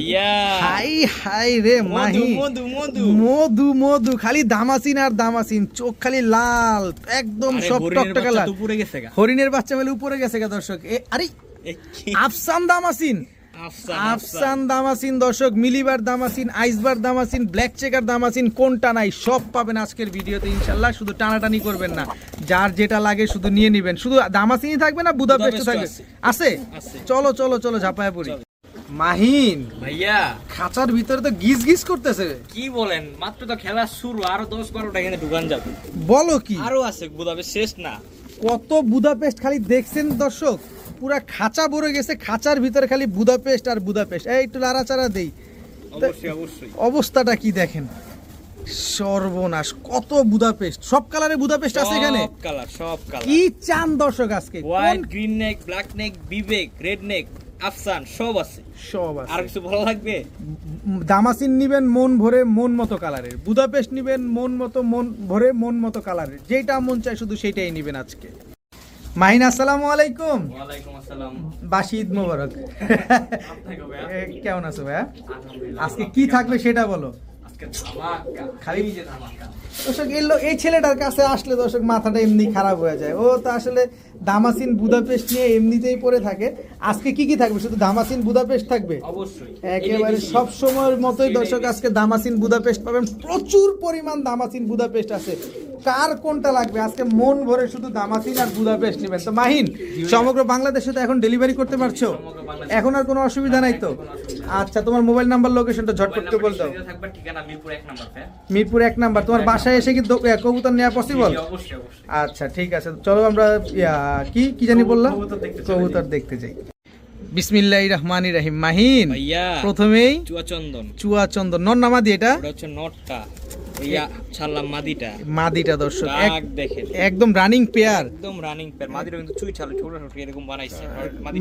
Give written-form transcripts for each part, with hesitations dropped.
ভাইয়া high high রে মাহি, মধু মধু মধু মধু, খালি দামাসিন আর দামাসিন, চোখ খালি লাল, একদম সব টকটকা লাল। উপরে গেছে গা, হরিণের বাচ্চা বলে উপরে গেছে গা দর্শক। আরে আফসান দামাসিন, আফসান দামাসিন দর্শক, মিলিবার দামাসিন, আইসবার দামাসিন, ব্ল্যাক চেকার দামাসিন, কোনটা নাই সব পাবেন আজকের ভিডিওতে ইনশাল্লাহ। শুধু টানাটানি করবেন না, যার যেটা লাগে শুধু নিয়ে নেবেন। শুধু দামাসিনই থাকবে না, বুদাপেস্ট থাকবে? আছে। চলো চলো চলো ঝাপায় পড়ি। মাহিন ভাইয়া খাঁচার ভিতরে তো গিজ গিজ করতেছে। কি বলেন, মাত্র তো খেলা শুরু, আরো 10-12টা এখানে ঢুকান যাবে। বলো কি? আরো আছে, বুদাপেস্ট শেষ না। কত বুদাপেস্ট খালি দেখছেন দর্শক, পুরা খাঁচা ভরে গেছে, খাঁচার ভিতরে খালি বুদাপেস্ট আর বুদাপেস্ট। এই একটু লাড়াচাড়া দেই, অবশ্যই অবশ্যই। অবস্থাটা কি দেখেন, সর্বনাশ। কত বুদাপেস্ট, সব কালারে বুদাপেস্ট আছে এখানে। সব কালার, সব কালার। কি চান দর্শক আজকে? White, green neck, black neck, বিবেক, রেড নেক, আফসান সব আছে। সব আছে। আর কিছু ভালো লাগবে? দামাসিন নিবেন মন ভরে মন মতো কালারের, বুদাপেস্ট নিবেন মন মতো মন ভরে মন মতো কালারের, যেটা মন চায় শুধু সেটাই নিবেন আজকে। মাহিন আসসালামু আলাইকুম। ওয়ালাইকুম আসসালাম। বাসি ঈদ মোবারক। আপনাকে ভাইয়া। কেমন আছো ভাইয়া? আলহামদুলিল্লাহ। আজকে কি থাকবে সেটা বলো। আজকে ধামাকা, খালি এই যে ধামাকা। দর্শক এই ছেলেটার কাছে আসলে দর্শক মাথাটা এমনি খারাপ হয়ে যায়। ও তো আসলে দামাসিন বুদাপেস্ট নিয়ে এমনিতেই পড়ে থাকে। আজকে কি কি থাকবে? শুধু দামাসিন বুদাপেস্ট থাকবে অবশ্যই একেবারে সব সময়ের মতোই দর্শক। আজকে দামাসিন বুদাপেস্ট পাবেন, প্রচুর পরিমাণ দামাসিন বুদাপেস্ট আছে। কার কোনটা লাগবে আজকে মন ভরে শুধু দামাসিন আর বুদাপেস্ট নেবেন। তো মাহিন, সমগ্র বাংলাদেশে তো এখন ডেলিভারি করতে পারছো, এখন আর কোনো অসুবিধা নাই তো? আচ্ছা, তোমার মোবাইল নাম্বার লোকেশনটা ঝটপট করে বল দাও। থাকবে ঠিকানা মিরপুর 1 নাম্বার। মিরপুর 1 নাম্বার। তোমার বাসায় এসে কি কবুতর নেওয়া পসিবল? অবশ্যই অবশ্যই। আচ্ছা ঠিক আছে, চলো আমরা কি জানি বললাম, কবুতর দেখতে চলে কবুতর দেখতে যাই। বিসমিল্লাহির রহমানির রহিম। মাহিন, ভাইয়া প্রথমেই চুয়াচন্দন। চুয়াচন্দন নর নামাদি, এটা ওটা হচ্ছে নটটা, ভাইয়া ছাড়লাম মাদিটা। মাদিটা দর্শক ডাক দেখেন, একদম রানিং পেয়ার, একদম রানিং পেয়ার। মাদিটা কিন্তু চুই ছালে ছোট ছোট এরকম বানাইছে,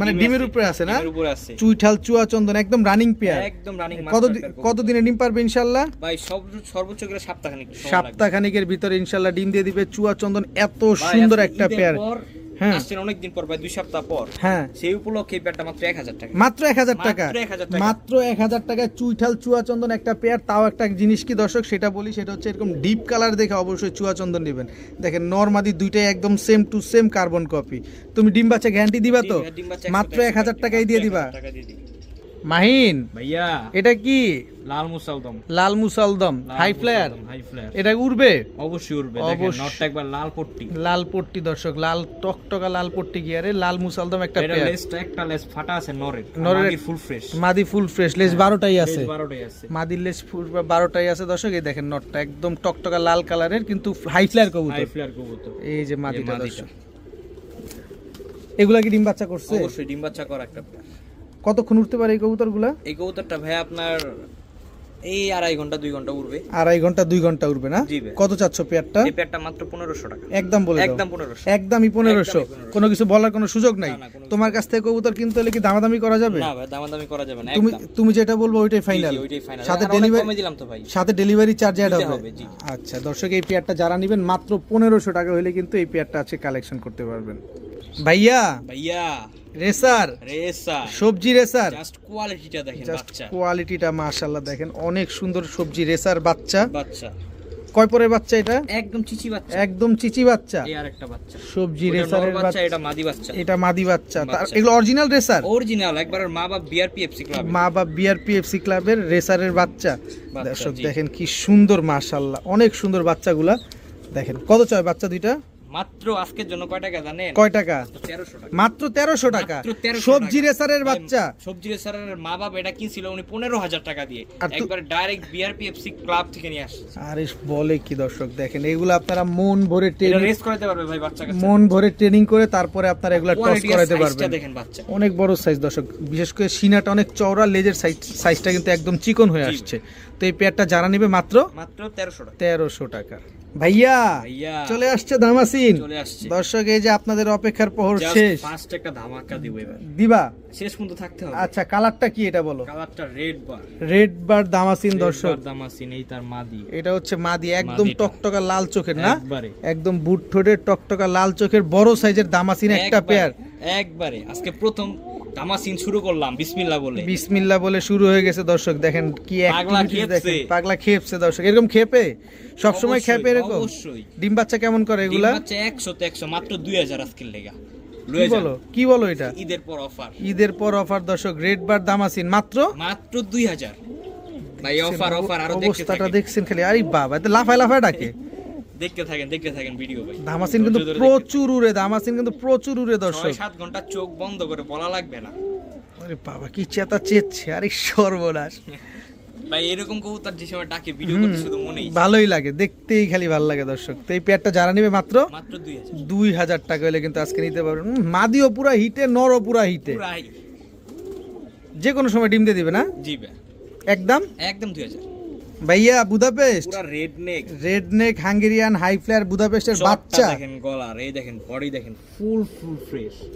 মানে ডিমের উপরে আছে না? ডিমের উপরে আছে। চুইঠাল চুয়াচন্দন একদম রানিং পেয়ার, একদম রানিং। কত দিনে ডিম পারবে ইনশাআল্লাহ? ভাই সর্বোচ্চ করে সপ্তাহখানেক, সপ্তাহখানেকের ভিতরে ইনশাআল্লাহ ডিম দিয়ে দিবে। চুয়াচন্দন এত সুন্দর একটা পেয়ার। হ্যাঁ, আসছেন অনেকদিন পর, ভাই 2 সপ্তাহ পর। হ্যাঁ, সেই উপলক্ষে এই পেয়ারটা মাত্র 1000 টাকা। মাত্র 1000 টাকা, মাত্র 1000 টাকা। মাত্র 1000 টাকায় চুইঠাল চুয়াচন্দন একটা পেয়ার। তাও একটা জিনিস কি দর্শক সেটা বলি, সেটা হচ্ছে এরকম ডিপ কালার দেখে অবশ্যই চুয়াচন্দন নেবেন। দেখেন নরমাদি দুইটাই একদম same to same carbon copy. তুমি ডিম বাচ্চা গ্যারান্টি দিবা তো? ডিম বাচ্চা মাত্র 1000 টাকায় দিয়ে দিবা। টাকা দিয়ে দিই। মাহিন ভাইয়া এটা কি? লাল মুসালদম। লাল মুসালদম হাই ফ্লায়ার। হাই ফ্লায়ার এটা উড়বে? অবশ্যই উড়বে। দেখেন নটটা একবার লাল পট্টি, লাল পট্টি দর্শক, লাল টকটকা লাল পট্টি গিয়ারে লাল মুসালদম একটা এটা পেয়ার। লেজটা একটা লেজ ফাটা আছে নরের, নরের মাদি ফুল ফ্রেশ। মাদি ফুল ফ্রেশ, লেজ 12টাই আছে। 12টাই আছে। মাদির লেজ 12টাই আছে দর্শক। এই দেখেন নটটা একদম টকটকা লাল কালারের, কিন্তু হাই ফ্লায়ার হাই কবুতর। ফ্লায়ার কবুতর। এই যে মাদিটা দর্শক। এগুলা কি ডিম বাচ্চা করছে? অবশ্যই ডিম বাচ্চা করা একটা পেয়ার। কতক্ষণ উঠতে পারে এই কবুতরগুলা? এই কবুতরটা ভাই আপনার এই 2.5 ঘন্টা 2 ঘন্টা উড়বে। 2.5 ঘন্টা 2 ঘন্টা উঠবে না? জি ভাই। কত চাচ্ছ পেয়ারটা? এই পেয়ারটা মাত্র 1500 টাকা। একদম বলে দাও। একদম 1500। একদমই 1500। কোনো কিছু বলার কোনো সুযোগ নাই। না, কোনো তোমার কাছ থেকে কবুতর কিনতে হলে কি দামাদামি করা যাবে? না ভাই, দামাদামি করা যাবে না। তুমি একদম তুমি যেটা বলবো ওইটাই ফাইনাল। জি, ওইটাই ফাইনাল। সাথে আর অনেক ডেলিভারি কমে দিলাম তো ভাই। সাথে ডেলিভারি চার্জ অ্যাড দিতে হবে। হবে, জি। আচ্ছা দর্শক, এই পেয়ারটা যারা নেবেন মাত্র 1500 টাকা হলে কিন্তু এই পেয়ারটা আছে কালেকশন করতে পারবেন। ভাইয়া ভাইয়া রেসার, রেসা সবজি রেসার, জাস্ট কোয়ালিটিটা দেখেন। জাস্ট বাচ্চা কোয়ালিটিটা মাশাআল্লাহ দেখেন, অনেক সুন্দর সবজি রেসার বাচ্চা। বাচ্চা কয় পরের বাচ্চা এটা? একদম চিচি বাচ্চা। একদম চিচি বাচ্চা। এই আরেকটা বাচ্চা সবজি ওটা রেসারের নর বাচ্চা, এটা মাদি বাচ্চা। এটা মাদি বাচ্চা। বাচ্চা। এগুলো অরিজিনাল রেসার, অরিজিনাল একবার মা বাপ বিআরপিএফসি ক্লাব। মা বাপ বিআরপিএফসি ক্লাবের রেসারের বাচ্চা। বাচ্চা, দর্শক জি। দেখেন কি সুন্দর, মাশাআল্লাহ অনেক সুন্দর বাচ্চাগুলা। দেখেন কত চাই বাচ্চা দুইটা? মাত্র আজকের জন্য কয় টাকা জানেন? কয় টাকা? 1300 টাকা। মাত্র 1300 টাকা। মাত্র 1300 সবজি টাকা। রেসারের ভাই, বাচ্চা। সবজি রেসারের মা বাপ এটা কিনছিল উনি 15000 টাকা দিয়ে, আর তো- একবার ডাইরেক্ট বিআরপিএফসি ক্লাব থেকে নিয়ে আসছে। আরে বলে কি দর্শক, দেখেন এগুলো আপনারা মন ভরে এটা ট্রেনিং, রেস করাতে পারবে ভাই বাচ্চা কাছে। মন ভরে ট্রেনিং করে তারপরে আপনারা এগুলা টস কোয়ালিটি করাতে সাইজটা পারবেন। দেখেন বাচ্চা। অনেক বড় সাইজ দর্শক, বিশেষ করে সিনাটা অনেক চওড়া, লেজের সাইজটা কিন্তু একদম চিকন হয়ে জি। আসছে। তো এই পেয়ারটা যারা নেবে মাত্র মাত্র 1300 টাকা। 1300 টাকা। ভাইয়া ভাইয়া চলে আসছে দামাসিন। চলে আসছে। দর্শক এই যে আপনাদের অপেক্ষার প্রহর জাস্ট শেষ। ফার্স্ট একটা ধামাকা দিব এবার, দিবা? শেষ পর্যন্ত থাকতে হবে। আচ্ছা কালারটা কি এটা বলো? কালারটা রেড বার। রেড বার দামাসিন দর্শক। দামাসিন এই তার মাদি। এটা হচ্ছে মাদি, একদম মাদিটা। টকটকা লাল চোখের না? একবারে। একদম বুট ঠোঁটের টকটকা লাল চোখের বড় সাইজের দামাসিন একটা একবারে, পেয়ার। একবারে আজকে প্রথম দামাসিন শুরু করলাম বিসমিল্লাহ বলে শুরু হয়ে গেছে দর্শক। দেখেন কি পাগলা activities খেপছে। দেখেন, পাগলা খেপছে দর্শক। এরকম খেপে সব সময় অবশ্যই, খেপে এরকম। অবশ্যই। ডিম বাচ্চা কেমন করে এগুলা? ডিম বাচ্চা 100 তে 100 মাত্র 2000 আজকের লেগা কি লয়ে যান। বলো, কি বলো এটা? ঈদের পর অফার, ঈদের পর অফার দর্শক। রেড বার দামাসিন মাত্র 2000 ভাই। অফার আরো দেখতে অবস্থাটা থাকেন, দেখছেন খালি। আরে বাবা, এত লাফায় লাফায় ডাকে। দেখতে থাকেন ভিডিও ভাই। দামাসিন কিন্তু প্রচুর উড়ে, দামাসিন কিন্তু প্রচুর উড়ে দর্শক। 6-7 ঘন্টা চোখ বন্ধ করে বলা লাগবে না আরে বাবা কি চেতা চেচ্ছে, আরে সর্বনাশ। ভাই। এরকম কবুতর যে সময় ডাকে ভিডিও করতে শুধু মনেই ভালোই লাগে, দেখতেই খালি ভালো লাগে দর্শক। তো এই পেয়ারটা যারা নেবে মাত্র মাত্র 2000 2000 টাকা হলে কিন্তু আজকে নিতে পারবেন। মাদিও পুরা হিটে, নরও পুরা হিটে, পুরাই। যে কোনো সময় ডিম দিয়ে দিবে না জি ভাই, একদম। 2000 ভাইয়া বুদাপেস্ট পুরা red neck Hungarian high flyer বুদাপেস্টের বাচ্চা। দেখেন গলার, এই দেখেন বডি দেখেন,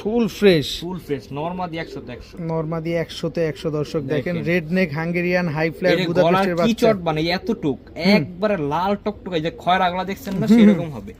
ফুল ফ্রেশ নরমাদি 100 তে 100 নরমাদি 100 তে 100 দর্শক। দেখেন red neck Hungarian high flyer বুদাপেস্টের কি বাচ্চা। চট মানে এতটুক একবারে লাল টকটক, এই যে খয়রা গলা দেখছেন না সেরকম হবে।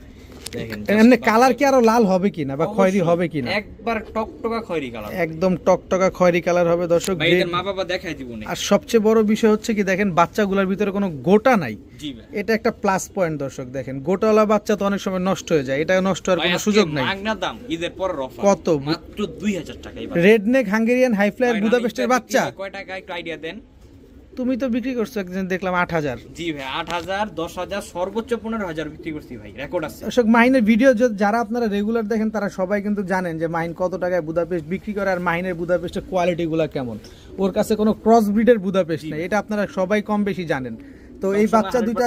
দেখেন এমনি কালার কি আরো লাল হবে কিনা বা খয়েরি হবে কিনা? একবার টকটকা খয়রি কালার, একদম টকটকা খয়েরি কালার হবে দর্শক। ভাই এদের মা বাবা দেখাই দিব না। আর সবচেয়ে বড় বিষয় হচ্ছে কি দেখেন, বাচ্চাগুলোর ভিতরে কোনো গোটা নাই। জি ভাই, এটা একটা প্লাস পয়েন্ট দর্শক। দেখেন গোটাওয়ালা বাচ্চা তো অনেক সময় নষ্ট হয়ে যায়, এটা নষ্ট হওয়ার কোনো সুযোগ নাই। মাগনা দাম ঈদের পর অফার কত? মাত্র 2000 টাকা। Red neck Hungarian high flyer বুদাপেস্টের বাচ্চা কয় টাকা একটু আইডিয়া দেন। তুমি তো বিক্রি করছো একদিন দেখলাম 8000। জি ভাই, 8000, 10000, সর্বোচ্চ 15000 বিক্রি করছি ভাই, রেকর্ড আছে। দর্শক মাহিনের ভিডিও যারা আপনারা রেগুলার দেখেন তারা সবাই কিন্তু জানেন যে মাহিন কত টাকায় বুদাপেস্ট বিক্রি করে আর মাহিনের বুদাপেস্টের কোয়ালিটিগুলো কেমন। ওর কাছে কোনো ক্রস ব্রিডের বুদাপেস্ট নেই, এটা আপনারা সবাই কম বেশি জানেন। তো এই বাচ্চা দুইটা,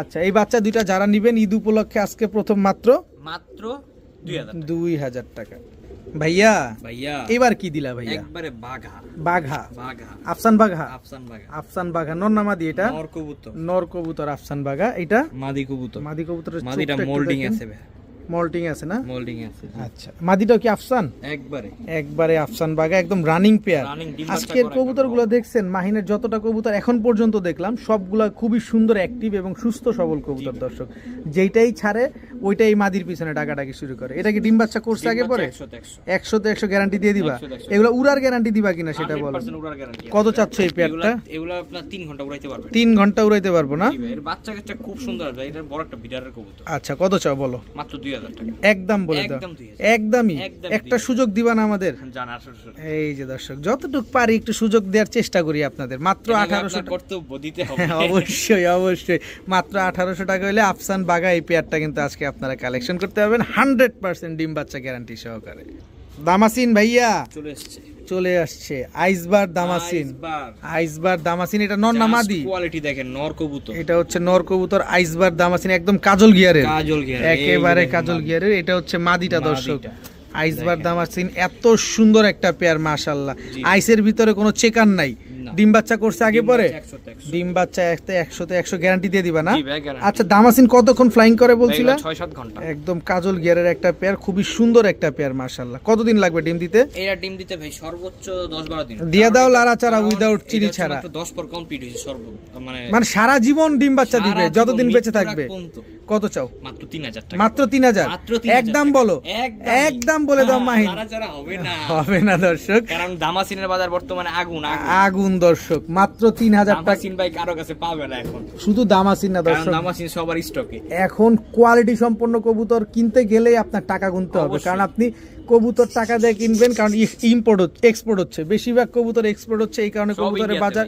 আচ্ছা এই বাচ্চা দুইটা যারা নিবেন ঈদ উপলক্ষে আজকে প্রথম মাত্র 2000 টাকা। ভাইয়া এবার কি দিলা ভাইয়া? একবারে বাঘা আফসান বাঘা। আফসান বাঘা নর না মাদি? এটা নর কবুতর আফসান বাঘা। এটা মাদি কবুতর। কবুতরের মাদিটা মোল্ডিং আছে ভাই, মল্টিং আছে না? মোল্ডিং আছে। আচ্ছা মাদিটাও কি আফসান? একবারে আফসান বাঘা, একদম রানিং পেয়ার। আজকের কবুতরগুলো দেখছেন মাহিনের যতটা কবুতর এখন পর্যন্ত দেখলাম সবগুলা খুবই সুন্দর, অ্যাক্টিভ এবং সুস্থ সবল কবুতর দর্শক। যেইটাই ছাড়ে ওইটাই মাদির পিছনে ডাকাডাকি শুরু করে। এটা কি ডিম বাচ্চা করছে আগে পরে? 100 তে 100 গ্যারান্টি দিয়ে দিবা? এগুলো উড়ার গ্যারান্টি দিবা কিনা সেটা বলো। কত চাচ্ছ এই পেয়ারটা? এগুলো আপনার 3 ঘন্টা উড়াইতে পারবে। 3 ঘন্টা উড়াইতে পারবো না? এর বাচ্চা কাচ্চা খুব সুন্দর ভাই, এটা বড় একটা বিড়ালের কবুতর। আচ্ছা কত চাও বলো? মাত্র 2000 টাকা। একদম বলে দাও। একদমই একটা সুযোগ দিবা না আমাদের? এই যে দর্শক যতটুকু পারি একটু সুযোগ দেওয়ার চেষ্টা করি আপনাদের। মাত্র 1800 কর্তব্য দিতে হবে। অবশ্যই মাত্র 1800 টাকা হলে আফসান বাঘা এই পেয়ারটা কিন্তু আজকে আপনারা কালেকশন করতে পারবেন 100% ডিম বাচ্চা গ্যারান্টি সহকারে। দামাসিন ভাইয়া চলে আসছে আইসবার দামাসিন। এটা নর না মাদি? কোয়ালিটি দেখেন, নর কবুতর। এটা হচ্ছে নর কবুতর আইসবার দামাসিন, একদম কাজল গিয়ারের, একেবারে কাজল গিয়ারের। এটা হচ্ছে মাদিটা দর্শক। আইসবার দামাসিন এত সুন্দর একটা পেয়ার মাশাআল্লাহ। আইসের ভিতরে কোনো চেকার নাই। ডিম বাচ্চা করছে আগে পরে? ডিম বাচ্চা 100 তে 100 গ্যারান্টি দিয়ে দিবা না? আচ্ছা দামাসিন কতক্ষণ ফ্লাইং করে বলছিলা? 6-7 ঘন্টা। একদম কাজল গিয়ারের একটা পেয়ার, খুবই সুন্দর একটা পেয়ার মাশাআল্লাহ। কতদিন লাগবে ডিম দিতে? এরা ডিম দিতে ভাই সর্বোচ্চ 10-12 দিন। দিয়া দাও লারা চারা উইদাউট চিনি ছাড়া। 10 পর কমপ্লিট হইছে মানে সারা জীবন ডিম বাচ্চা দিবে যতদিন বেঁচে থাকবে। কত চাও? মাত্র 3000 টাকা। মাত্র 3000? একদম বলো, একদম বলে দাও মাহিন। হবে না দর্শক, কারণ দামাসিনের বাজার বর্তমানে আগুন দর্শক। মাত্র 3000 টাকা। দামাসিন ভাই কারো কাছে পাবে না এখন। শুধু দামাসিন না দর্শক, দামাসিন সবার স্টকে। এখন কোয়ালিটি সম্পন্ন কবুতর কিনতে গেলে আপনার টাকা গুনতে হবে, কারণ আপনি কবুতর টাকা দিয়ে কিনবেন, কারণ ইম্পোর্ট এক্সপোর্ট হচ্ছে, বেশিরভাগ কবুতর এক্সপোর্ট হচ্ছে, এই কারণে কবুতরের বাজার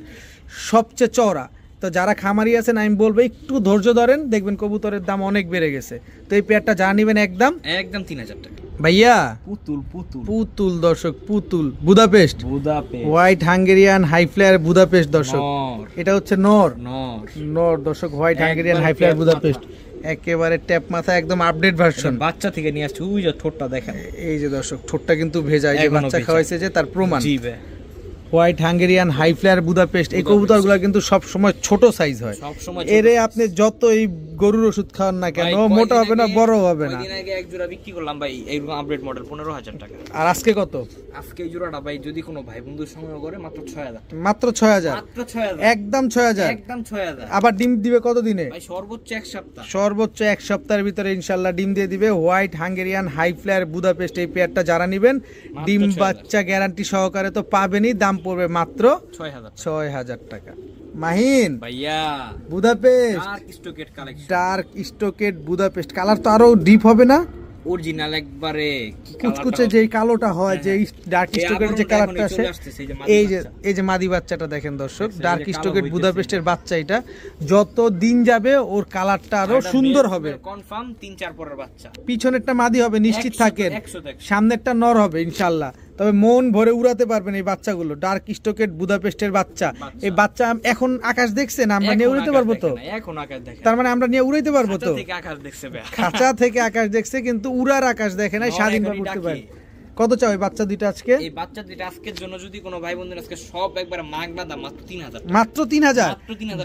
সবচেয়ে চওড়া। তো যারা খামারি আছেন আমি বলবো একটু ধৈর্য ধরেন, দেখবেন কবুতরের দাম অনেক বেড়ে গেছে। তো এই পেয়ারটা যা নিবেন একদম 3000 টাকা ভাইয়া। পুতুল দর্শক, পুতুল Budapest white Hungarian high flyer Budapest দর্শক। এটা হচ্ছে নর দর্শক, white Hungarian high flyer Budapest, একেবারে ট্যাপ মাথা, একদম আপডেট ভার্সন। বাচ্চা থেকে নিয়ে আসছে, ওই যে ঠোঁটটা দেখেন। এই যে দর্শক ঠোঁটটা কিন্তু ভেজা, এই যে বাচ্চা খাওয়াইছে যে তার প্রমাণ। White Hungarian high flyer Budapest, এই কবুতরগুলো কিন্তু সব সময় ছোট সাইজ হয়। সবসময় এরে আপনি যতই গরুর ওষুধ খাওয়ান না কেন, মোটা হবে না, বড় হবে না। কয়েকদিন আগে এক জোড়া বিক্রি করলাম ভাই, এইরকম আপডেট মডেল 15,000 টাকা। আর আজকে কত? আজকে এই জোড়াটা ভাই যদি কোনো ভাই বন্ধুর সঙ্গে করে মাত্র 6,000। মাত্র 6,000, মাত্র 6,000, একদম 6,000। একদম 6,000। আবার ডিম দিবে কত দিনে? ভাই সর্বোচ্চ এক সপ্তাহ। সর্বোচ্চ এক সপ্তাহের ভিতরে ইনশাল্লাহ ডিম দিয়ে দিবে। White Hungarian high flyer Budapest এই পেয়ারটা যারা নেবেন ডিম 6,000 বাচ্চা গ্যারান্টি সহকারে তো পাবেনই। দাম পড়বে মাত্র 6,000 টাকা। মাহিন ভাইয়া বুদাপেস্ট ডার্ক স্টকেট কালেকশন, ডার্ক স্টকেট বুদাপেস্ট, কালার তো আরো ডিপ হবে না? অরিজিনাল একবারে কি কুচকুচে যে কালোটা হয়, যে ডার্ক স্টকের যে কালারটা আসে, এই যে মাদি বাচ্চাটা দেখেন দর্শক, ডার্ক স্টকেট বুদাপেস্টের বাচ্চা। এটা যত দিন যাবে ওর কালারটা আরো সুন্দর হবে। কনফার্ম 3-4 পরের বাচ্চা। পিছনেরটা মাদি হবে নিশ্চিত 100 থাকেন, 100 সামনেরটা নর হবে ইনশাল্লাহ। তবে মন ভরে উড়াতে পারবেন এই বাচ্চাগুলো, ডার্ক স্টকেট বুদাপেস্টের বাচ্চা। এই বাচ্চা এখন আকাশ দেখছেন, আমরা নিয়ে উড়াতে পারবো তো? এখন আকাশ দেখে, তার মানে আমরা নিয়ে উড়াইতে পারবো তো? থেকে আকাশ দেখছে ভাই, খাঁচা থেকে আকাশ দেখছে কিন্তু উড়ার আকাশ দেখে না, স্বাধীনভাবে উঠতে পারে। কত চাও এই বাচ্চা দুইটা আজকে? এই বাচ্চা দুইটা আজকের জন্য যদি কোনো ভাই বন্ধু আজকে সব একবার মাগনা দাম মাত্র 3,000। মাত্র 3,000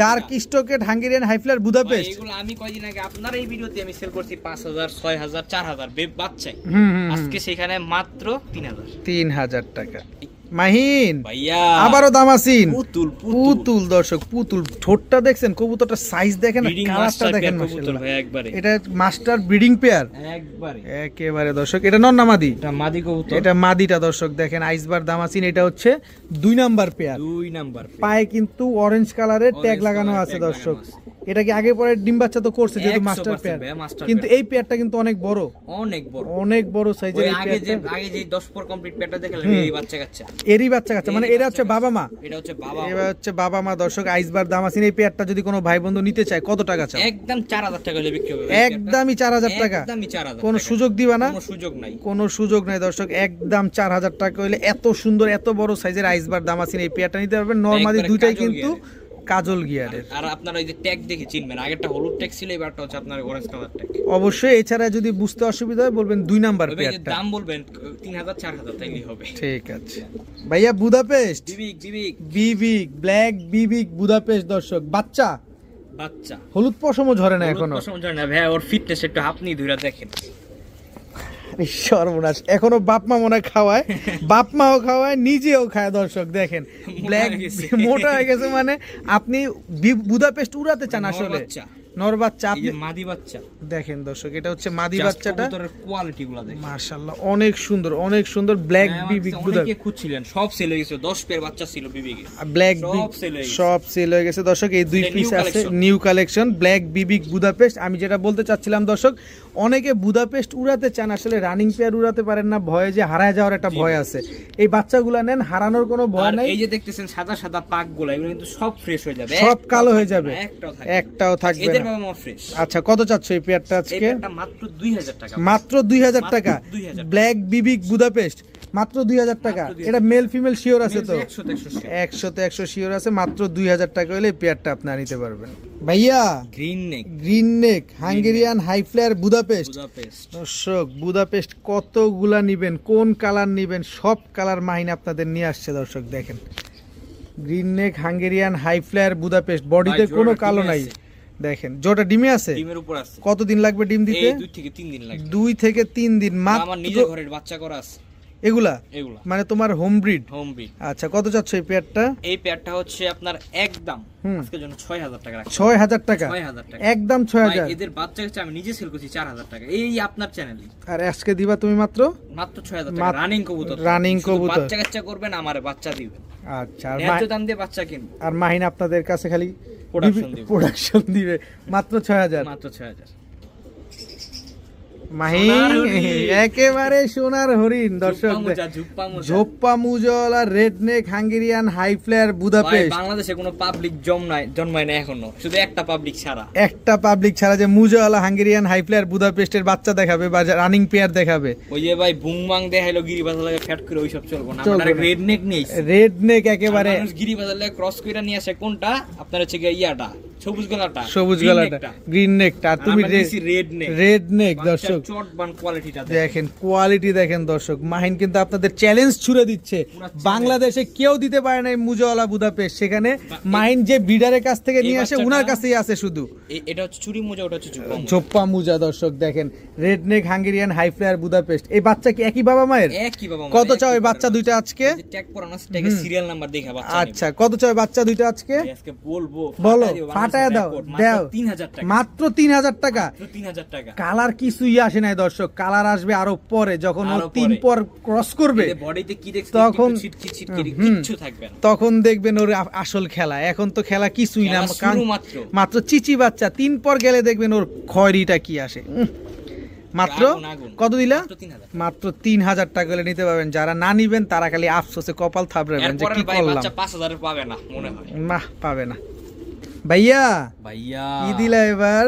ডার্ক স্টকেট হাঙ্গেরিয়ান হাই ফ্লায়ার বুদাপেস্ট। এগুলো আমি কয়দিন আগে আপনার এই ভিডিওতে আমি সেল করছি 5,000, 6,000, 4,000 বাচ্চাই। আজকে সেখানে মাত্র 3,000 টাকা। মাহিন ভাইয়া আবারও দামাসিন পুতুল পুতুল দর্শক, পুতুল। ঠোঁটটা দেখছেন, কবুতরটা সাইজ দেখেন, কালারটা দেখেন, মাশাআল্লাহ। ভাই একবারে এটা মাস্টার ব্রিডিং পেয়ার একবারে একেবারে দর্শক। এটা নর না মাদি? এটা মাদি কবুতর। এটা মাদিটা দর্শক দেখেন, আইসবার দামাসিন। এটা হচ্ছে 2 নাম্বার পেয়ার। 2 নাম্বার পায়ে কিন্তু অরেঞ্জ কালারের ট্যাগ লাগানো আছে দর্শক। এটা কি আগে পরে ডিম বাচ্চা তো করছে যেহেতু মাস্টার পেয়ার, কিন্তু এই পেয়ারটা কিন্তু অনেক বড়, অনেক বড় সাইজের। এই পেয়ারটা আগে যে 10 পর কমপ্লিট পেয়ারটা দেখালেন, এই বাচ্চা কাচ্চা, এরই বাচ্চা কাচ্চা, মানে এরা হচ্ছে বাবা মা। এটা হচ্ছে বাবা, এবার হচ্ছে বাবা মা দর্শক। আইসবার দামাসিন এই পেয়ারটা যদি কোনো ভাই বন্ধু নিতে চায় কত টাকা চাও? একদম 4,000 টাকা হলে বিক্রি হবে। একদমই 4,000 টাকা। একদমই 4,000। কোনো সুযোগ দিবা না? কোনো সুযোগ নাই, কোনো সুযোগ নাই দর্শক। একদম 4,000 টাকা হইলে এত সুন্দর এত বড় সাইজের আইসবার দামাসিন এই পেয়ারটা নিতে পারবেন। নরমালি দুইটাই কিন্তু কাজল গিয়ারের। আর আপনারা এই যে ট্যাগ দেখে চিনবেন, আগেরটা হলুদ ট্যাগ ছিল, এবারটা হচ্ছে আপনার অরেঞ্জ কালার ট্যাগ। অবশ্যই এছাড়া যদি বুঝতে অসুবিধা হয় বলবেন 2 নাম্বার পেয়ারটা। দাম বলবেন 3,000, 4,000 তাইলেই হবে। ঠিক আছে ভাইয়া। বুদাপেস্ট বিবিক ব্ল্যাক বিবিক বুদাপেস্ট দর্শক, বাচ্চা বাচ্চা হলুদ পশমও ঝরে না এখনো। পশম ঝরে না ভাই, ওর ফিটনেস একটু আপনি ধরে দেখেন। সর্বনাশ, এখনো বাপ মা মনে খাওয়ায়, বাপ মাও খাওয়ায়, নিজেও খায় দর্শক দেখেন। ব্ল্যাক মোটা হয়ে গেছে, মানে আপনি বুদাপেস্ট উড়াতে চান আসলে। নর বাচ্চা, আপনি মাদি বাচ্চা দেখেন দর্শক, এটা হচ্ছে মাদি বাচ্চাটা। কোয়ালিটি গুলো দেখেন মাশাআল্লাহ, অনেক সুন্দর, অনেক সুন্দর। ব্ল্যাক বিবিক বুদাপেস্ট অনেকে খুঁজছিলেন, সব সেল হয়ে গেছে। 10 পেয়ার বাচ্চা ছিল বিবিকে, ব্ল্যাক সব সেল হয়ে গেছে দর্শক। এই 2 পিস আছে নিউ কালেকশন ব্ল্যাক বিবিক বুদাপেস্ট। আমি যেটা বলতে চাচ্ছিলাম দর্শক, অনেকে বুদাপেস্ট উড়াতে চান আসলে, রানিং পেয়ার উড়াতে পারেন না, ভয়ে যে হারায় যাওয়ার একটা ভয় আছে। এই বাচ্চাগুলো নেন, হারানোর কোনো ভয় নাই। এই যে দেখতেছেন সাদা সাদা পাকগুলো, এগুলো কিন্তু সব ফ্রেশ হয়ে যাবে, সব কালো হয়ে যাবে, একটাও থাকবে না। আচ্ছা কত চাচ্ছ এই পেয়ারটা আজকে? মাত্র 2,000 টাকা। মাত্র 2,000 টাকা। ব্ল্যাক বিবিক বুদাপেস্ট মাত্র 2,000 টাকা। এটা মেল ফিমেল শিওর আছে তো? 100 শিওর আছে। মাত্র 2,000 টাকা হলে এই পেয়ারটা আপনি নিতে পারবেন। ভাইয়া green neck Hungarian high flyer Budapest দর্শক, বুদাপেস্ট কতগুলা নিবেন, কোন কালার নিবেন, সব কালার মাহিন আপনাদের নিয়ে আসছে দর্শক দেখেন। Green neck Hungarian high flyer Budapest, বডিতে কোনো কালো নাই দেখেন। জোটা ডিমে আছে, ডিমের উপর আছে। কতদিন লাগবে ডিম দিতে? 2 থেকে 3 দিন লাগবে। 2 থেকে 3 দিন মাত্র। আমার নিজের ঘরের বাচ্চা করা আছে এগুলা, মানে তোমার হোম ব্রিড? Home breed. আচ্ছা কত চাচ্ছ এই পেয়ারটা? এই পেয়ারটা হচ্ছে আপনার একদম আজকের জন্য 6,000 টাকা রাখছি। 6,000 টাকা? 6,000 টাকা একদম 6,000। এদের বাচ্চা কাচ্চা আমি নিজে সেল করছি 4,000 টাকা, এই আপনার চ্যানেলে। আর আজকে দিবা তুমি মাত্র 6,000 টাকা। রানিং কবুতর, রানিং কবুতর। বাচ্চা কাচ্চা করবেন, আমারে বাচ্চা দিবেন। আচ্ছা, আর ন্যায্য দাম দিয়ে বাচ্চা কিনবেন। আর মাহিন আপনাদের কাছে খালি প্রোডাকশন দিবে। মাত্র 6,000। মাত্র 6,000। মাহিন একেবারে সোনার হরিণ দর্শক। ঝোপ্পা মুজল আর red neck Hungarian high flyer Budapest. বাংলাদেশে কোনো পাবলিক জন্মায় না এখনো, শুধু একটা পাবলিক ছাড়া। একটা পাবলিক ছাড়া, যে মুজল হাঙ্গেরিয়ান হাই ফ্লায়ার বুদাপেস্টের বাচ্চা দেখাবে বা রানিং পেয়ার দেখাবে। ওই যে ভাই বুংবাং দেখাইলো গিরিবাজার লাগে ফ্যাট করে, ওইসব চলবো না। আমরা রেড নেক নিয়েছি। রেড নেক একেবারে গিরিবাজার লাগে ক্রস কইরা নিয়ে আসে। কোনটা আপনার হচ্ছে ইয়াটা সবুজ গলাটা, সবুজ গলাটা, গ্রিন নেকটা, আর তুমি রেড নেক। দর্শক দেখেন কোয়ালিটি দেখেন দর্শক, মাহিন কিন্তু আপনাদের চ্যালেঞ্জ ছুড়ে দিচ্ছে, বাংলাদেশে কেউ দিতে পারে না এই মুজাওয়ালা বুদাপেস্ট, সেখানে মাহিন যে ব্রিডারের কাছ থেকে নিয়ে আসে উনার কাছেই আছে শুধু। এটা হচ্ছে চুরি মোজা, ওটা হচ্ছে ঝোপ্পা মোজা। দর্শক দেখেন red neck Hungarian high flyer Budapest. এই বাচ্চা কি একই বাবা মায়ের? একই বাবা মায়ের। কত চাও এই বাচ্চা দুইটা আজকে? ট্যাগ পরানো আছে, ট্যাগের সিরিয়াল নাম্বার দেখে বাচ্চা। আচ্ছা কত চাও বাচ্চা দুইটা আজকে? আজকে বলবো, বলো, ফাটায় দাও, দাও। 3000 টাকা, মাত্র 3000 টাকা। 3000 টাকা। কালার কিছুই আসে নাই দর্শক, কালার আসবে আরো পরে, যখন ও 3 পর ক্রস করবে বডিতে কি দেখছেন, তখন কিচ্ছু থাকবে না, তখন দেখবেন ওর আসল খেলা। এখন তো খেলা কিছুই না, মাত্র চিচি বাচ্চা, 3 পর গেলে দেখবেন ওর খয়রিটা কি আসে। মাত্র কত দিলা? মাত্র 3000 টাকা হলে নিতে পারবেন। যারা না নিবেন তারা খালি আফসোসে কপাল থাবড়াবেন যে কি করলাম। 5000 পাবে না মনে হয়, না পাবে না। ভাইয়া কি দিলা এবার?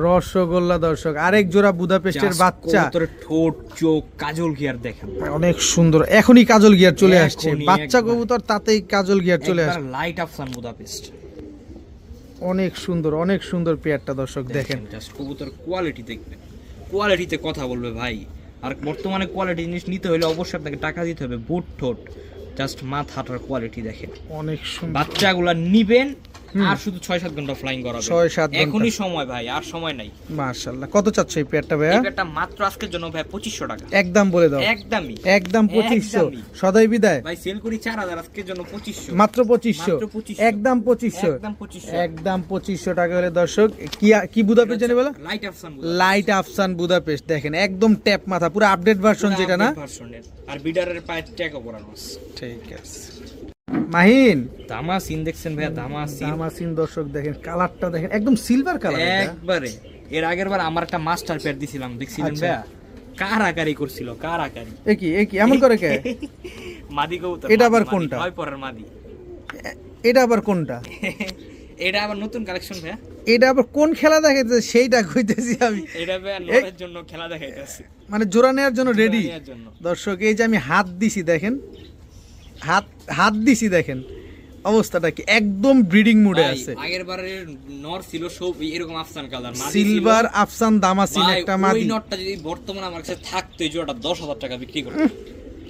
রসগোল্লা। দর্শক আরেক জোড়া বুদাপেস্টের বাচ্চা, ঠোঁট, চোখ, কাজল গিয়ার দেখেন অনেক সুন্দর। এখনই কাজল গিয়ার চলে আসছে, বাচ্চা কবুতর তাতেই কাজল গিয়ার চলে আসছে। লাইট আফসান বুদাপেস্ট, অনেক সুন্দর, অনেক সুন্দর পেয়ারটা দর্শক দেখেন। জাস্ট কবুতর কোয়ালিটি দেখবেন, কোয়ালিটিতে কথা বলবে ভাই। আর বর্তমানে কোয়ালিটি জিনিস নিতে হলে অবশ্যই আপনাকে টাকা দিতে হবে। বুট ঠোঁট, জাস্ট মাথাটার কোয়ালিটি দেখেন, অনেক সুন্দর। বাচ্চাগুলা নিবেন আর শুধু 6-7 ঘন্টা ফ্লাইং করাবেন। 6-7 ঘন্টা এখনই সময় ভাই, আর সময় নাই। মাশাআল্লাহ। কত চাচ্ছ এই পেয়ারটা ভাইয়া? এই পেয়ারটা মাত্র আজকের জন্য ভাই 2500 টাকা। একদম বলে দাও। একদম 2500। সদাই বিদায় ভাই, সেল করি 4000, আজকের জন্য 2500। মাত্র 2500। একদম 2500। একদম 2500 টাকা হলে দর্শক কি বুদাপেস্ট জানি বলো? লাইট আফসান বুদাপেস্ট। দেখেন একদম ট্যাপ মাথা, পুরো আপডেট ভার্সন যেটা না? আর বিডারের পায়ে ট্যাগও করানো আছে। ঠিক আছে। মাহিন দামাসিন দেখছেন ভাইয়া? দামাসিন দর্শক দেখেন, কালারটা দেখেন একদম সিলভার কালার একবারে। এর আগের বার আমার একটা মাস্টার পেয়ার দিছিলাম, দেখছিলেন ভাইয়া? কারাকারি করছিল, কারাকারি। কি এমন করে কে? মাদি কবুতর। এটা আবার কোনটা? হয় পরের মাদি। এটা আবার কোনটা? এটা আবার নতুন কালেকশন ভাইয়া। এটা আবার কোন খেলা দেখাইতেছে সেইটা কইতেছি আমি। এটা ভাইয়া নরের জন্য খেলা দেখাইতেছে, মানে জোড়া নেওয়ার জন্য রেডি। দর্শক এই যে আমি হাত দিছি দেখেন, হাত দিছি দেখেন অবস্থাটা কি, একদম ব্রিডিং মুডে আছে। আগের বারের নর ছিল সব এরকম আফসান কালার, সিলভার আফসান দামাসিন একটা মাদি। ওই নরটা যদি বর্তমানে আমার কাছে থাকতো এই জোড়াটা 10000 টাকা বিক্রি করতে,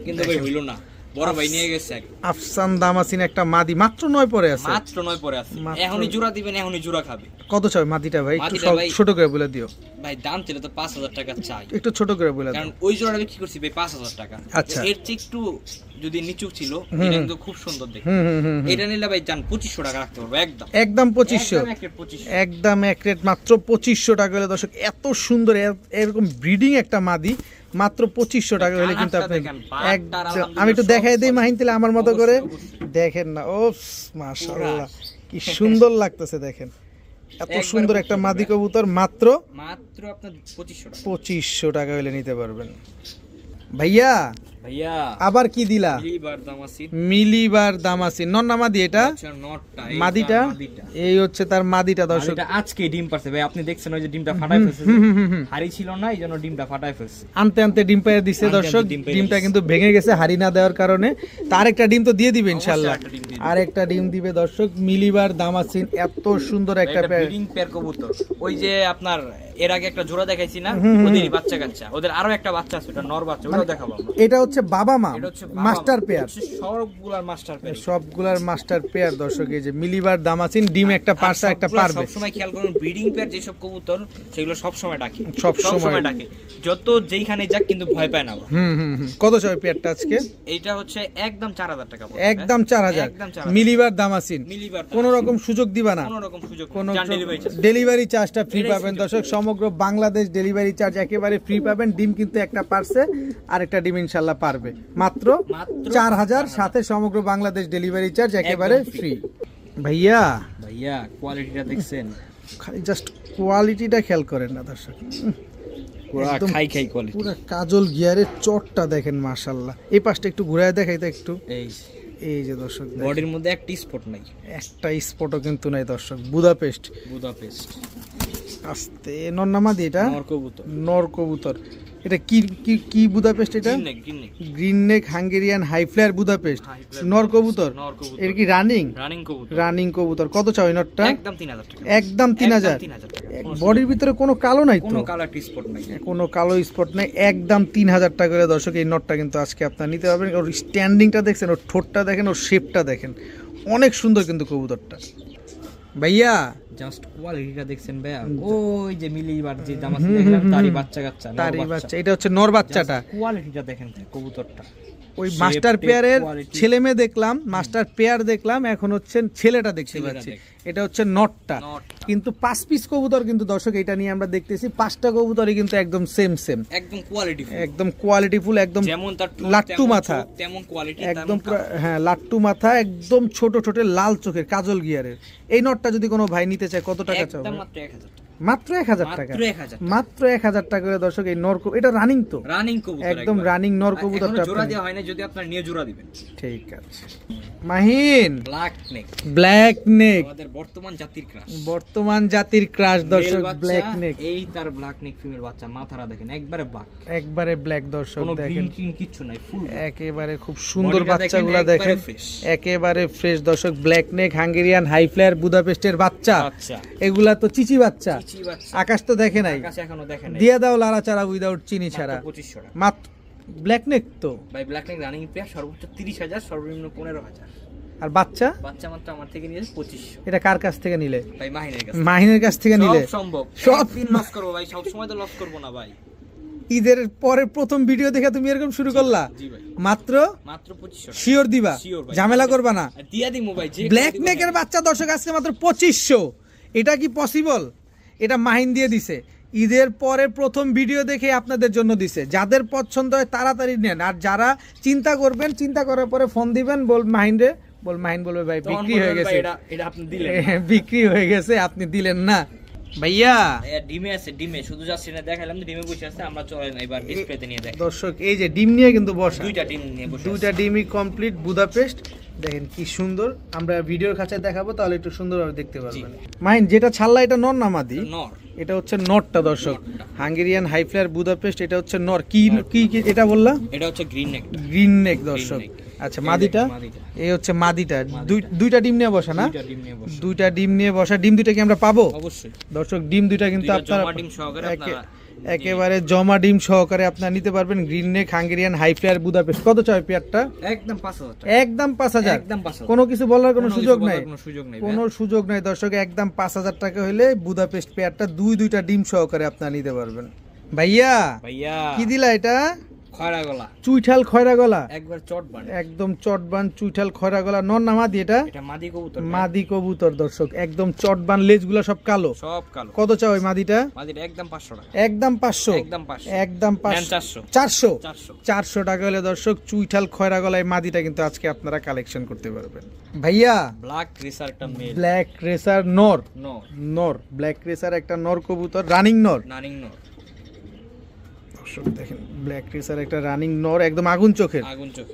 কিন্তু ভাই হইল না, বড় ভাই নিয়ে গেছে। আফসান দামাসিন একটা মাদি, মাত্র 9 পরে আছে। মাত্র 9 পরে আছে। এখনই জোড়া দিবেন, এখনই জোড়া খাবে। কত চাই মাদিটা ভাই? একটু ছোট করে বলে দিও ভাই। দাম ছিল তো 5000 টাকা চাই, একটু ছোট করে বলে দাও। কারণ ওই জোড়াটা বিক্রি করছি ভাই 5000 টাকা। আচ্ছা, এর চেয়ে একটু যদি নিচু ছিল, এটা কিন্তু খুব সুন্দর দেখতে। এটা নিলে ভাই জান 2500 টাকা রাখতে পারবো একদম। একদম 2500। একদম এক রেট, মাত্র 2500 টাকা হলে দর্শক এত সুন্দর এরকম ব্রিডিং একটা মাদি মাত্র 2500 টাকা হলে কিন্তু আপনি আমি একটু দেখাই দেই মাহিন তাহলে আমার মতো করে দেখেন না। ও মাশাআল্লাহ কি সুন্দর লাগতেছে দেখেন, এত সুন্দর একটা মাদি কবুতর মাত্র আপনার 2500 টাকা হলে নিতে পারবেন। ভাইয়া আবার কি দিলা? মিলিবার দামাসিন নন্না মাদি। এটা মাদিটা, এই হচ্ছে তার মাদিটা দর্শক। আজকে ডিম পারছে ভাই, আপনি দেখছেন ওই যে ডিমটা ফাটাই ফেলছে, হাড়ি ছিল না এইজন্য ডিমটা ফাটাই ফেলছে। আনতে ডিম দিছে দর্শক, ডিমটা কিন্তু ভেঙে গেছে হাড়ি না দেওয়ার কারণে। তার একটা ডিম তো দিয়ে দিবে ইনশাআল্লাহ, আর একটা ডিম দিবে দর্শক। মিলিবার দামাসিন এত সুন্দর একটা পেয়ার কবুতর। ওই যে আপনার এর আগে একটা জোড়া দেখাইছি না, ওদেরই বাচ্চা কাচ্চা, ওদের আরো একটা বাচ্চা আছে, ওটা নর বাচ্চা, ওটাও দেখাবো। এটা হচ্ছে বাবা মা মাস্টার পেয়ার, সবগুলার মাস্টার পেয়ার দর্শক। এই যে মিলিবার দামাসিন ডিম একটা পারসা একটা পারবে। সব সময় খেয়াল করুন, ব্রিডিং পেয়ার যে সব কবুতর সেগুলো সব সময় ডাকে, সব সময় ডাকে, যত যেইখানে যাক কিন্তু ভয় পায় না। কত চাই পেয়ারটা আজকে? এইটা হচ্ছে একদম 4000 টাকা। একদম 4000। মিলিবার দামাসিন, কোন রকম সুযোগ দিবা না, কোন ডেলিভারি চার্জটা ফ্রি পাবেন দর্শক। সমগ্র বাংলাদেশ ডেলিভারি চার্জ একেবারে ফ্রি পাবেন। ডিম কিন্তু একটা পারছে, আর একটা ডিম ইনশাআল্লাহ পারবে। মাত্র 4000, সাথে সমগ্র বাংলাদেশ ডেলিভারি চার্জ একেবারে ফ্রি। ভাইয়া কোয়ালিটিটা দেখছেন? খালি জাস্ট কোয়ালিটিটা খেয়াল করেন না দর্শক, একদম খাই কোয়ালিটি। পুরো কাজল গিয়ারের চটটা দেখেন মাশাআল্লাহ। এই পাশটা একটু ঘুরায় দেখাই তো একটু। এই যে দর্শক বডির মধ্যে একটা স্পট নাই, একটা স্পটও কিন্তু নাই দর্শক। বুদাপেস্ট আস্তে নর না মাদি? এটা নর কবুতর। এটা কি কি কি বুদাপেস্ট এটা? Green green neck Hungarian high flyer Budapest, নর কবুতর। এর কি রানিং? রানিং কবুতর। কত চাও এই নটটা? একদম 3000 টাকা। একদম 3000। বডির ভিতরে কোনো কালো নাই তো? কোনো কালার স্পট নাই, কোনো কালো স্পট নাই, একদম 3000 টাকা করে দর্শক এই নটটা কিন্তু আজকে আপনারা নিতে পারবেন। ওর স্ট্যান্ডিংটা দেখছেন, ওর ঠোঁটটা দেখেন, ওর শেপটা দেখেন, অনেক সুন্দর কিন্তু কবুতরটা। ভাইয়া জাস্ট কোয়ালিটিটা দেখছেন ভাইয়া, ওই যে মিলিবার যে দামাসি দেখলাম তারই বাচ্চা কাচ্চা, তারই বাচ্চা, এটা হচ্ছে নর বাচ্চাটা। কোয়ালিটিটা দেখেন কবুতরটা, ওই মাস্টার পেয়ারের ছেলে মেয়ে দেখলাম, মাস্টার পেয়ার দেখলাম, এখন হচ্ছে ছেলেটা দেখতে পাচ্ছি, এটা হচ্ছে নটটা। কিন্তু 5 পিস কবুতর কিন্তু দর্শক এটা নিয়ে আমরা দেখতেছি, 5টা কবুতরই কিন্তু একদম সেম একদম কোয়ালিটিফুল, একদম কোয়ালিটিফুল, একদম যেমন তার লাট্টু মাথা, তেমন কোয়ালিটি, একদম হ্যাঁ লাট্টু মাথা, একদম ছোট ছোট লাল চোখের কাজল গিয়ারের। এই নটটা যদি কোনো ভাই নিতে চায় কত টাকা চাও? মাত্র 1000 টাকা। মাত্র 1000 টাকা করে দর্শক এই নর, এটা রানিং তো? রানিং কবুতর, একদম রানিং নর কবুতরটা জোড়া দেওয়া হয় না, যদি আপনার নিয়ে জোড়া দিবেন। ঠিক আছে। মাহিন ব্ল্যাক নেক, ব্ল্যাক নেক আমাদের বর্তমান জাতির ক্রাশ, বর্তমান জাতির ক্রাশ দর্শক, ব্ল্যাক নেক। এই তার ব্ল্যাক নেক ফিমেল বাচ্চা, মাথাটা দেখেন একবারে ব্ল্যাক, একবারে ব্ল্যাক দর্শক, কোনো দেখেন গ্রিন কিচ্ছু নাই, ফুল একেবারে খুব সুন্দর বাচ্চাগুলো দেখেন, একেবারে ফ্রেশ দর্শক। Black neck Hungarian high flyer বুদাপেস্টের বাচ্চা, এগুলা তো চিচি বাচ্চা, আকাশ তো দেখে নাই, আকাশ এখনো দেখে নাই। দিয়া দাও লারা চারা উইদাউট চিনি ছাড়া, 2500 টাকা মাত্র। ব্ল্যাক নেক তো ভাই, ব্ল্যাক নেক রানিং পেয়ার সর্বোচ্চ 30000, সর্বনিম্ন 15000। আর বাচ্চা? বাচ্চা মাত্র আমার থেকে নিয়ে 2500। এটা কার কাছ থেকে নিলে? ভাই মাহিনের কাছ, মাহিনের কাছ থেকে নিলে সম্ভব। সব দিন লস করব ভাই, সব সময় তো লস করব না ভাই। ঈদের পরে প্রথম ভিডিও দেখে তুমি এরকম শুরু করলা? জি ভাই, মাত্র 2500 শিওর দিবা? ঝামেলা করবা না? দিয়া দিমু ভাই। যে ব্ল্যাক নেকের বাচ্চা দর্শক আজকে মাত্র 2500। এটা কি পসিবল? এটা মাহিন দিয়ে দিছে, ঈদের পরে প্রথম ভিডিও দেখে আপনাদের জন্য দিছে। যাদের পছন্দ হয় তাড়াতাড়ি নেন, আর যারা চিন্তা করবেন, চিন্তা করার পরে ফোন দিবেন, মাহিন বলবে ভাই বিক্রি হয়ে গেছে, এটা আপনি দিলেন, বিক্রি হয়ে গেছে, আপনি দিলেন না। ভাইয়া ডিমে আছে, ডিমে শুধু জাস্ট এটা দেখালাম, ডিমে বসে আছে, আমরা চলে না এবার ডিসপ্লেতে নিয়ে দেখেন দর্শক। এই যে ডিম নিয়ে কিন্তু বসা, দুইটা ডিম নিয়ে বসে, দুইটা ডিমই কমপ্লিট বুদাপেস্ট, দেখেন কি সুন্দর। আমরা ভিডিওর কাছে দেখাবো তাহলে একটু সুন্দরভাবে দেখতে পারবেন। মাইন যেটা ছাড়লা এটা নর না মাদি? নর। এটা হচ্ছে নরটা দর্শক, হাঙ্গেরিয়ান হাই ফ্লায়ার বুদাপেস্ট, এটা হচ্ছে নর। কি কি এটা বললা? এটা হচ্ছে গ্রিন নেক, গ্রিন নেক দর্শক। আচ্ছা মাদিটা? এই হচ্ছে মাদিটা, দুইটা ডিম নিয়ে বসা না? দুইটা ডিম নিয়ে বসা। ডিম দুইটা কি আমরা পাবো? অবশ্যই দর্শক, ডিম দুইটা কিন্তু আপনারা ডিম সহকারে আপনারা একেবারে জমা ডিম সহকারে আপনারা নিতে পারবেন। Green neck Hungarian high flyer Budapest. কত চাই পেয়ারটা? একদম 5000 টাকা। একদম 5000। একদম 5000। কোনো কিছু বলার কোনো সুযোগ নাই, কোনো সুযোগ নাই দর্শক। একদম 5000 টাকা হলে বুদাপেস্ট পেয়ারটা দুইটা ডিম সহকারে আপনারা নিতে পারবেন। ভাইয়া কি দিলা এটা? খয়রা গলা, চুইঠাল খয়রা গলা, একবার চটবান, একদম চটবান চুইঠাল খয়রা গলা। নর না মাদি এটা? এটা মাদি কবুতর, মাদি কবুতর দর্শক, একদম চটবান, লেজগুলো সব কালো, সব কালো। কত চাও ওই মাদিটা? মাদিটা একদম 500 টাকা। একদম 500, একদম 500, একদম 400 400 টাকা হলে দর্শক চুইঠাল খয়রা গলায় মাদিটা কিন্তু আজকে আপনারা কালেকশন করতে পারবেন। ভাইয়া ব্ল্যাক রেসার একটা মেল, ব্ল্যাক রেসার নর, নর ব্ল্যাক রেসার একটা নর কবুতর, রানিং নর। দেখেন ব্ল্যাক রেসার একটা রানিং নর, একদম আগুন চোখের।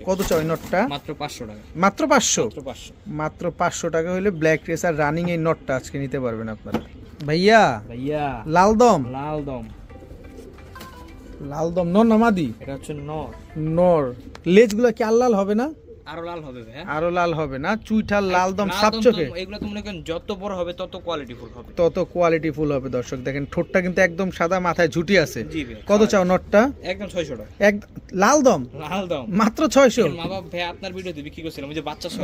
কত চাই নটটা? মাত্র 500 টাকা। মাত্র 500, মাত্র 500 টাকা হলে ব্ল্যাক রেসার রানিং এই নটটা আজকে নিতে পারবেন আপনারা। ভাইয়া লালদম, লালদম নর না মাদি? এটা হচ্ছে নর। নর। লেজগুলো কি লাল হবে না? আরো লাল হবে ভাই, আরো লাল হবে না? চুইঠাল লালদম সাপ চোখে, এগুলো তো মনে করেন যত বড় হবে তত কোয়ালিটিফুল হবে, তত কোয়ালিটিফুল হবে দর্শক। দেখেন ঠোঁটটা কিন্তু একদম সাদা, মাথায় ঝুটি আছে। কত চাও নটটা? একদম 600 টাকা। লালদম মাত্র 600। মা বাবা ভাই আপনার ভিডিওতে বিক্রি করছিলাম, ওই যে বাচ্চা সহ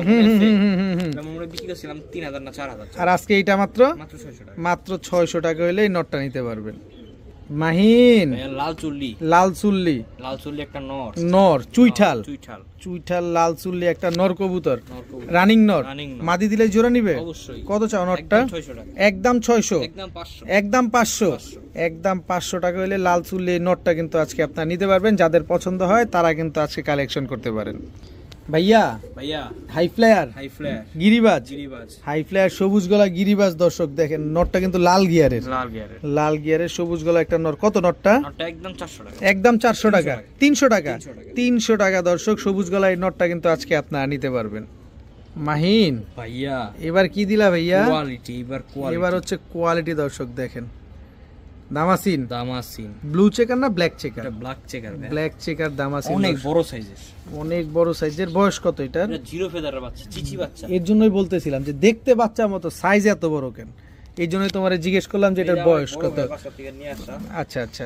আমরা বিক্রি করছিলাম 3000 না 4000, আর আজকে এইটা মাত্র 600 টাকা। মাত্র 600 টাকা হলে এই নটটা নিতে পারবেন। মাহিন লাল চুল্লি, লাল চুল্লি একটা নর চুইঠাল, চুইঠাল লাল চুল্লি একটা নর কবুতর, রানিং নর। মাদি দিলে জোড়া নিবে? অবশ্যই। কত চাও নটটা? একদম 600, একদম 500, একদম 500 টাকা হলে লাল চুল্লি এই নটটা কিন্তু আজকে আপনারা নিতে পারবেন। যাদের পছন্দ হয় তারা কিন্তু আজকে কালেকশন করতে পারেন। ভাইয়া হাই ফ্লায়ার গিরিবাজ, হাই ফ্লায়ার সবুজ গলা গিরিবাজ দর্শক। দেখেন নটটা কিন্তু লাল গিয়ারের সবুজ গলা একটা নর। কত নটটা? একদম 400 টাকা। একদম 400 টাকা। 300 টাকা, 300 টাকা দর্শক। সবুজ গলা এই নটটা কিন্তু আজকে আপনারা নিতে পারবেন। মাহিন এবার কি দিলা ভাইয়া? কোয়ালিটি, এবার হচ্ছে কোয়ালিটি দর্শক। দেখেন দামাসিন দামাসিন। ব্লু চেকার না ব্ল্যাক চেকার? এটা ব্ল্যাক চেকার ভাই, ব্ল্যাক চেকার দামাসিন অনেক দর্শক। বড় সাইজের। অনেক বড় সাইজের। বয়স কত এটার? এটা জিরো ফেদারের বাচ্চা, চিচি বাচ্চা। এর জন্যই বলতেছিলাম যে দেখতে বাচ্চার মতো, সাইজ এত বড় কেন, এই জন্যই তোমারে জিজ্ঞেস করলাম যে এটার বয়স কত। বাসা থেকে নিয়ে আসা। আচ্ছা আচ্ছা,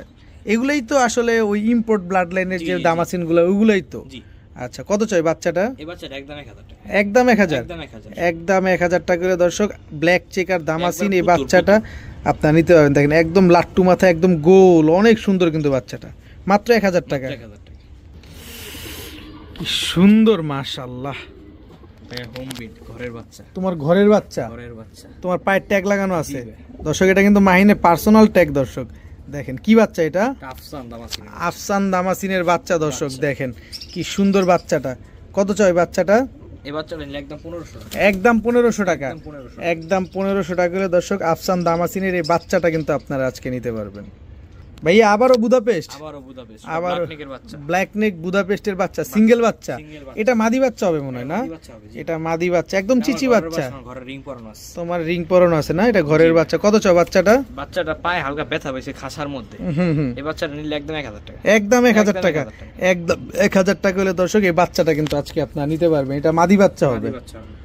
এগুলাই তো আসলে ওই ইম্পোর্ট ব্লাড লাইনের জি, যে জি। দামাসিন গুলো ওগুলাই তো। জি। আচ্ছা, কত চাই বাচ্চাটা? এই বাচ্চাটা একদম 1000 টাকা। একদম 1000? একদম 1000। একদম 1000 টাকা করে দর্শক। ব্ল্যাক চেকার দামাসিন এই একবার বাচ্চাটা আপনার নিতে পারবেন। দেখেন একদম লাট্টু মাথা, একদম গোল, অনেক সুন্দর কিন্তু বাচ্চাটা। মাত্র 1000 টাকা। 1000 টাকা। কি সুন্দর, মাশাআল্লাহ। ভাই হোম বিট, ঘরের বাচ্চা। তোমার ঘরের বাচ্চা? ঘরের বাচ্চা। তোমার পায়ের ট্যাগ লাগানো আছে? জি ভাই। দর্শক এটা কিন্তু মাহিনের পার্সোনাল ট্যাগ দর্শক। দেখেন কি বাচ্চা এটা? আফসান দামাসিন। আফসান দামাসিনের বাচ্চা দর্শক। দেখেন কি সুন্দর বাচ্চাটা। কত চাই বাচ্চাটা? এই বাচ্চাটা নিলে একদম 1500 টাকা। একদম 1500 টাকা। একদম 1500। একদম 1500 টাকা করে দর্শক আফসান দামাসিনের এই বাচ্চাটা কিন্তু আপনারা আজকে নিতে পারবেন। ভাইয়া আবারও বুদাপেস্ট? আবারও বুদাপেস্ট। আবারও ব্ল্যাক নেকের বাচ্চা। ব্ল্যাক নেক বুদাপেস্টের বাচ্চা, সিঙ্গেল বাচ্চা। সিঙ্গেল বাচ্চা। এটা মাদি বাচ্চা হবে মনে হয় না? মাদি বাচ্চা হবে, জি। এটা মাদি বাচ্চা, একদম চিচি আমার ঘরের বাচ্চা। আমার ঘরে রিং পরানো আছে। তোমার রিং পরানো আছে না? এটা ঘরের বাচ্চা। কত চাও বাচ্চাটা? বাচ্চাটা পায়ে হালকা ব্যথা পেয়েছে খাসার মধ্যে। হুম হুম, এই বাচ্চাটা নিলে একদম 1000 টাকা। একদম 1000 একদম টাকা। 1000 টাকা। একদম 1000 টাকা হলে দর্শক এই বাচ্চাটা কিন্তু আজকে আপনারা নিতে পারবেন। এটা মাদি বাচ্চা হবে। মাদি বাচ্চা হবে।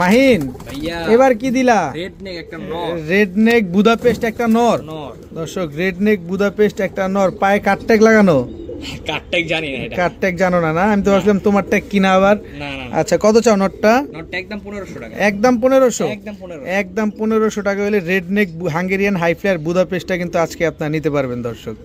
মাহিন ভাইয়া এবার কি দিলা? রেড নেক একটা নর। রেড নেক বুদাপেস্ট একটা নর। নর। দর্শক রেড নেক বুদাপেস্ট একটা নর, পায়ে কাট ট্যাগ লাগানো। কাটটাই জানি না এটা। কাট ট্যাগ জানো না? না, আমি তো ভাবছিলাম তোমার ট্যাগ কিনা আবার। না না। আচ্ছা, কত চাও নটটা? নরটা একদম 1500 টাকা। একদম 1500? একদম 1500। একদম 1500 টাকা হলে red neck Hungarian high flyer বুদাপেস্টটা কিন্তু আজকে আপনারা নিতে পারবেন দর্শক।